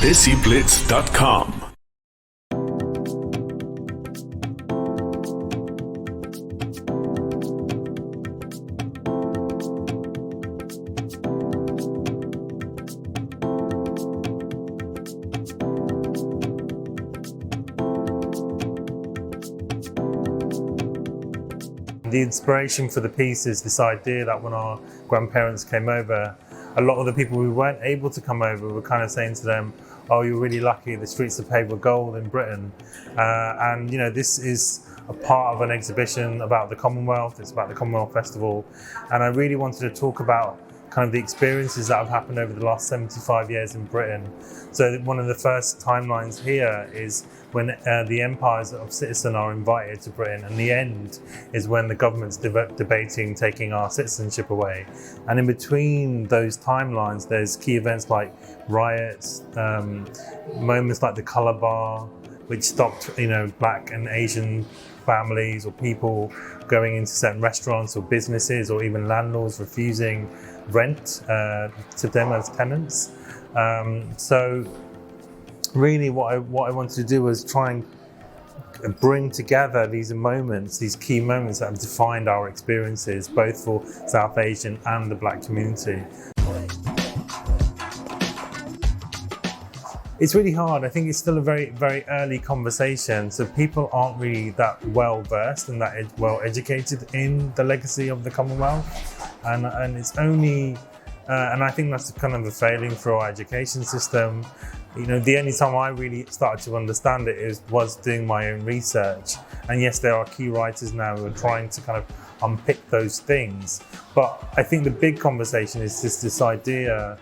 DESIblitz.com. The inspiration for the piece is this idea that when our grandparents came over, a lot of the people who weren't able to come over were kind of saying to them, oh, you're really lucky, the streets are paved with gold in Britain. And you know, this is a part of an exhibition about the Commonwealth, it's about the Commonwealth Festival. And I really wanted to talk about kind of the experiences that have happened over the last 75 years in Britain. So one of the first timelines here is when the empires of citizen are invited to Britain, and the end is when the government's debating taking our citizenship away. And in between those timelines, there's key events like riots, moments like the colour bar, which stopped, you know, Black and Asian families or people going into certain restaurants or businesses, or even landlords refusing rent to them as tenants. So really what I wanted to do was try and bring together these moments, these key moments that have defined our experiences, both for South Asian and the Black community. It's really hard. I think it's still a very, very early conversation. So people aren't really that well versed and that well educated in the legacy of the Commonwealth. And it's only, and I think that's kind of a failing for our education system. You know, the only time I really started to understand it was doing my own research. And yes, there are key writers now who are trying to kind of unpick those things. But I think the big conversation is just this idea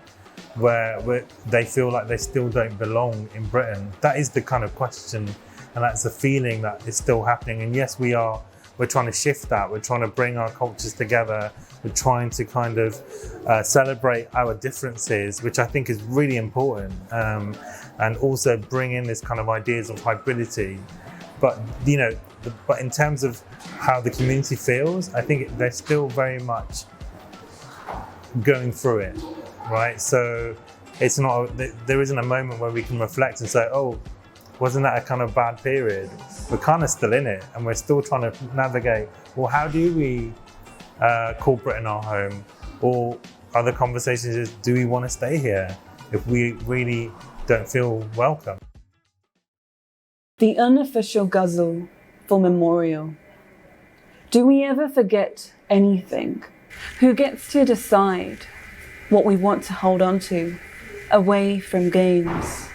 where they feel like they still don't belong in Britain. That is the kind of question, and that's the feeling that is still happening. And yes, we're trying to shift that. We're trying to bring our cultures together. We're trying to kind of celebrate our differences, which I think is really important, and also bring in this kind of ideas of hybridity. But you know, but in terms of how the community feels, I think they're still very much going through it. Right, so it's not. There isn't a moment where we can reflect and say, "Oh, wasn't that a kind of bad period?" We're kind of still in it, and we're still trying to navigate. Well, how do we call Britain our home? Or other conversations is, do we want to stay here if we really don't feel welcome? The unofficial ghazal for memorial. Do we ever forget anything? Who gets to decide what we want to hold on to, away from games?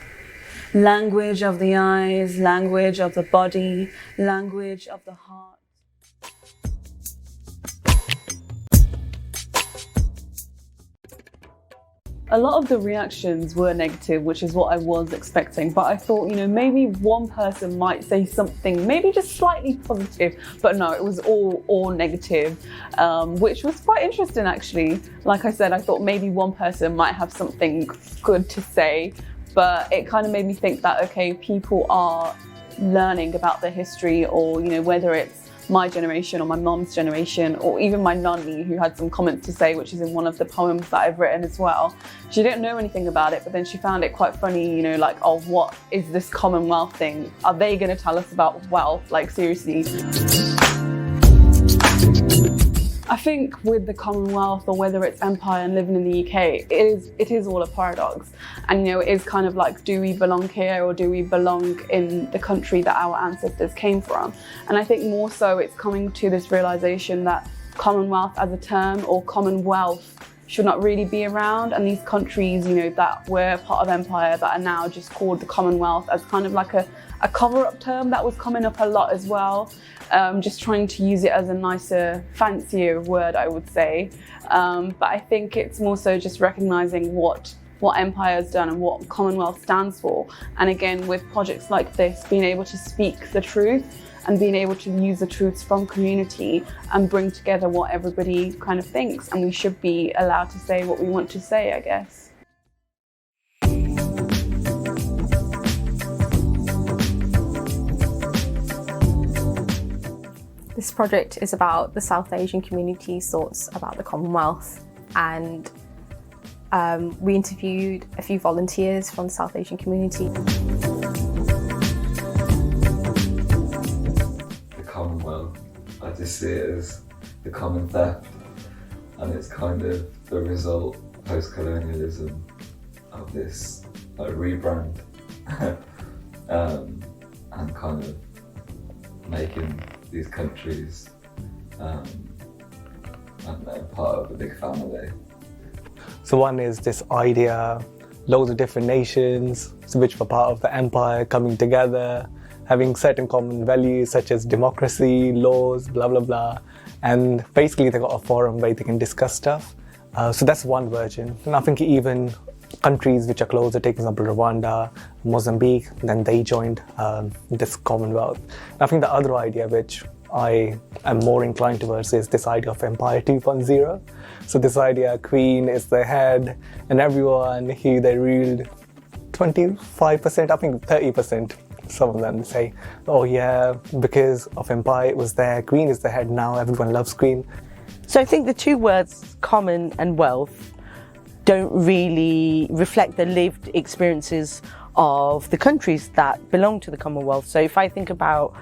Language of the eyes, language of the body, language of the heart. A lot of the reactions were negative, which is what I was expecting, but I thought, you know, maybe one person might say something, maybe just slightly positive, but no, it was all negative, which was quite interesting actually. Like I said, I thought maybe one person might have something good to say, but it kind of made me think that, okay, people are learning about their history, or, you know, whether it's my generation or my mom's generation, or even my nanny, who had some comments to say, which is in one of the poems that I've written as well. She didn't know anything about it, but then she found it quite funny, you know, like, oh, what is this Commonwealth thing? Are they going to tell us about wealth? Like, seriously. I think with the Commonwealth, or whether it's empire and living in the UK, it is all a paradox. And, you know, it is kind of like, do we belong here, or do we belong in the country that our ancestors came from? And I think more so it's coming to this realization that Commonwealth as a term, or Commonwealth, should not really be around. And these countries, you know, that were part of empire that are now just called the Commonwealth, as kind of like a cover-up term that was coming up a lot as well. Just trying to use it as a nicer, fancier word, I would say. But I think it's more so just recognizing what empire has done and what Commonwealth stands for. And again, with projects like this, being able to speak the truth and being able to use the truths from community and bring together what everybody kind of thinks. And we should be allowed to say what we want to say, I guess. This project is about the South Asian community's thoughts about the Commonwealth, and We interviewed a few volunteers from the South Asian community. The Commonwealth, I just see it as the common theft, and it's kind of the result post-colonialism of this rebrand and kind of making these countries part of a big family. So one is this idea, loads of different nations which were part of the empire coming together, having certain common values such as democracy, laws, blah, blah, blah. And basically they got a forum where they can discuss stuff. So that's one version. And I think even countries which are closer, take example Rwanda, Mozambique, then they joined this Commonwealth. And I think the other idea which I am more inclined towards is this idea of Empire 2.0. So this idea, Queen is the head, and everyone who they ruled 25%, I think 30%. Some of them say, oh yeah, because of Empire it was there, Queen is the head now, everyone loves Queen. So I think the two words, common and wealth, don't really reflect the lived experiences of the countries that belong to the Commonwealth. So if I think about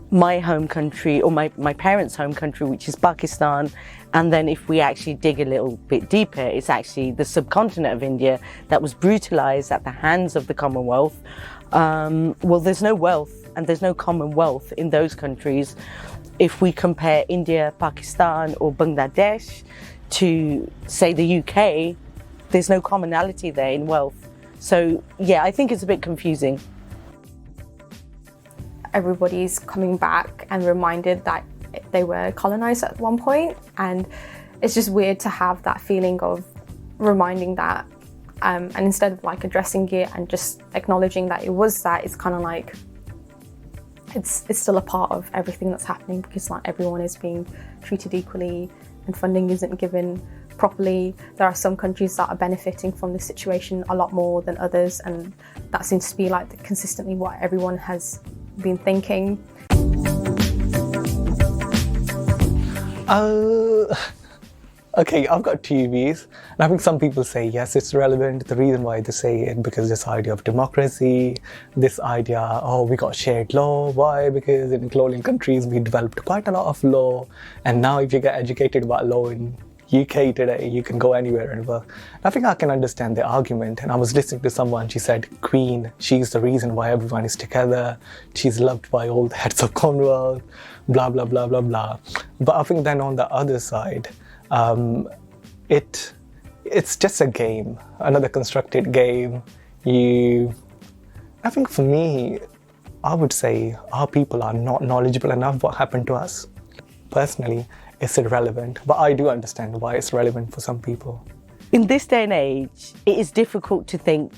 my home country, or my parents' home country, which is Pakistan, and then if we actually dig a little bit deeper, it's actually the subcontinent of India that was brutalized at the hands of the Commonwealth. Well, there's no wealth and there's no commonwealth in those countries. If we compare India, Pakistan or Bangladesh to, say, the UK, there's no commonality there in wealth. So yeah, I think it's a bit confusing. Everybody's coming back and reminded that they were colonized at one point, and it's just weird to have that feeling of reminding that, and instead of like addressing it and just acknowledging that it was that, it's kind of like it's still a part of everything that's happening, because not everyone is being treated equally and funding isn't given properly. There are some countries that are benefiting from this situation a lot more than others, and that seems to be like consistently what everyone has been thinking. Okay, I've got two views, and I think some people say yes, it's relevant. The reason why they say it, because this idea of democracy, this idea, oh, we got shared law. Why? Because in colonial countries we developed quite a lot of law, and now if you get educated about law in UK today, you can go anywhere and work. I think I can understand the argument, and I was listening to someone, she said, Queen, she's the reason why everyone is together, she's loved by all the heads of Commonwealth, blah, blah, blah, blah, blah. But I think then on the other side, it's just a game, another constructed game. I think for me, I would say our people are not knowledgeable enough what happened to us. Personally, it's irrelevant, but I do understand why it's relevant for some people. In this day and age, it is difficult to think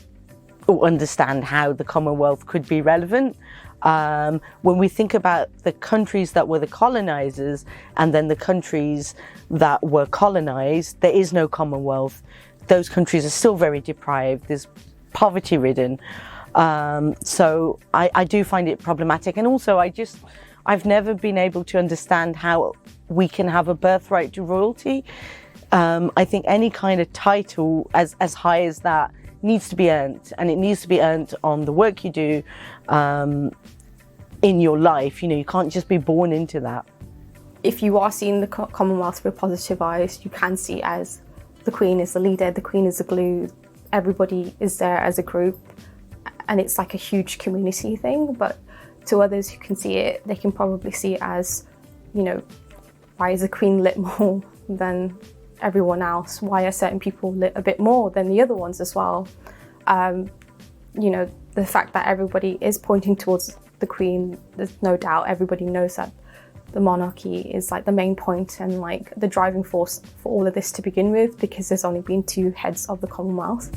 or understand how the Commonwealth could be relevant. When we think about the countries that were the colonizers and then the countries that were colonized, there is no Commonwealth. Those countries are still very deprived, there's poverty-ridden. So I do find it problematic. And also I've never been able to understand how we can have a birthright to royalty. I think any kind of title as high as that needs to be earned, and it needs to be earned on the work you do in your life. You know, you can't just be born into that. If you are seeing the Commonwealth with positive eyes, you can see it as the Queen is the leader, the Queen is the glue, everybody is there as a group, and it's like a huge community thing. But to others who can see it, they can probably see it as, you know, why is the Queen lit more than everyone else? Why are certain people lit a bit more than the other ones as well? You know, the fact that everybody is pointing towards the Queen, there's no doubt everybody knows that the monarchy is like the main point and like the driving force for all of this to begin with, because there's only been two heads of the Commonwealth.